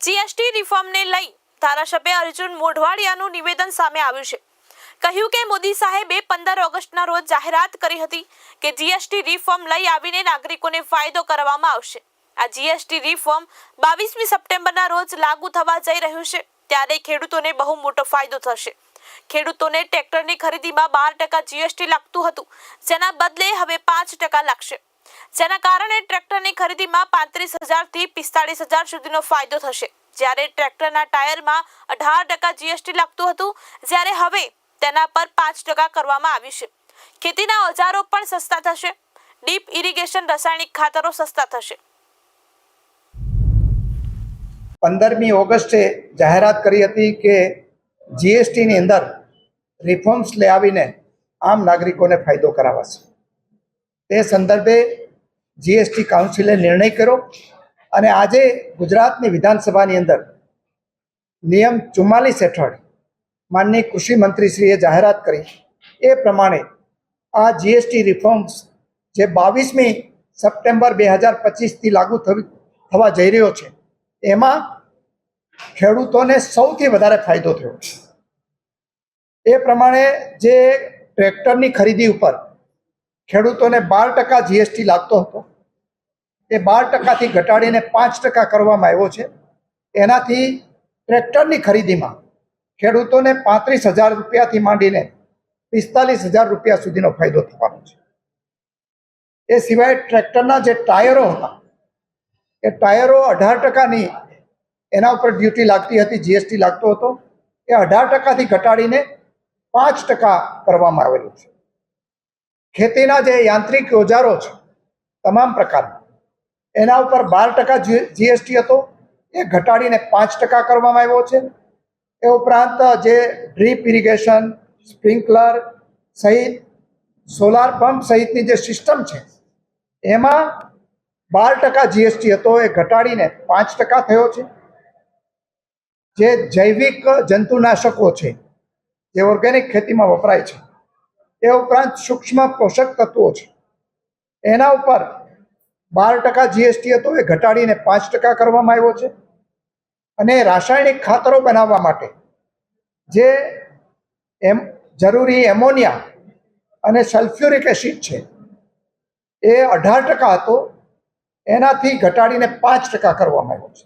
GST રિફોર્મને લઈ ધારાસભ્ય અર્જુન મોઢવાડિયાનું નિવેદન સામે આવ્યું છે। કહ્યું કે મોદી સાહેબે 15 ઓગસ્ટના રોજ જાહેરાત કરી હતી કે જીએસટી રિફોર્મ લઈ આવીને નાગરિકોને ફાયદો કરવામાં આવશે। આ જીએસટી રિફોર્મ 22મી સપ્ટેમ્બરના રોજ લાગુ થવા જઈ રહ્યું છે, ત્યારે ખેડૂતોને બહુ મોટો ફાયદો થશે। ખેડૂતોને ટ્રેક્ટરની ખરીદીમાં 12% જીએસટી લાગતું હતું, જેના બદલે હવે 5% લાગશે, જેના કારણે ટ્રેક્ટરની ખરીદીમાં 35,000 થી 45,000 સુધીનો ફાયદો થશે। જ્યારે ટ્રેક્ટરના ટાયરમાં 18% જીએસટી લાગતું હતું, જ્યારે હવે તેના પર 5% કરવામાં આવ્યું છે। ખેતીના ઓજારો પણ સસ્તા થશે, ડીપ ઇરિગેશન રાસાયણિક ખાતરો સસ્તા થશે। 15મી ઓગસ્ટે જાહેરાત કરી હતી કે જીએસટીની અંદર રિફોર્મ્સ લઈ આવીને આમ નાગરિકોને ફાયદો કરાવશે। તે સંદર્ભે જીએસટી કાઉન્સિલે નિર્ણય કર્યો અને આજે ગુજરાતની વિધાનસભાની અંદર નિયમ 44 હેઠળ માનનીય કૃષિ મંત્રીશ્રીએ જાહેરાત કરી એ પ્રમાણે આ જીએસટી રિફોર્મ્સ જે 22મી સપ્ટેમ્બર 2025થી લાગુ થવા જઈ રહ્યો છે, એમાં ખેડૂતોને સૌથી વધારે ફાયદો થયો છે। એ પ્રમાણે જે ટ્રેક્ટરની ખરીદી ઉપર ખેડૂતોને 12% જીએસટી લાગતો હતો, એ 12%થી ઘટાડીને 5% કરવામાં આવ્યો છે। એનાથી ટ્રેક્ટરની ખરીદીમાં ખેડૂતોને 35,000 રૂપિયાથી માંડીને 45,000 રૂપિયા સુધીનો ફાયદો થવાનો છે। એ સિવાય ટ્રેક્ટરના જે ટાયરો હતા, એ ટાયરો 18%ની એના ઉપર ડ્યુટી લાગતી હતી, જીએસટી લાગતો હતો, એ 18%થી ઘટાડીને 5% કરવામાં આવેલું છે। ખેતીના જે યાંત્રિક ઓજારો છે તમામ પ્રકારના, એના ઉપર 12% જીએસટી હતો, એ ઘટાડીને 5% કરવામાં આવ્યો છે। એ ઉપરાંત જે ડ્રીપ ઇરિગેશન, સ્પ્રિંકલર સહિત સોલાર પંપ સહિતની જે સિસ્ટમ છે, એમાં 12% જીએસટી હતો, એ ઘટાડીને 5% થયો છે। જે જૈવિક જંતુનાશકો છે, જે ઓર્ગેનિક ખેતીમાં વપરાય છે, એ ઉપરાંત સૂક્ષ્મ પોષક તત્વો છે, એના ઉપર 12% જીએસટી હતો, એ ઘટાડીને 5% કરવામાં આવ્યો છે। અને રાસાયણિક ખાતરો બનાવવા માટે જે જરૂરી એમોનિયા અને સલ્ફ્યુરિક એસિડ છે, એ 18% હતો, એનાથી ઘટાડીને 5% કરવામાં આવ્યો છે।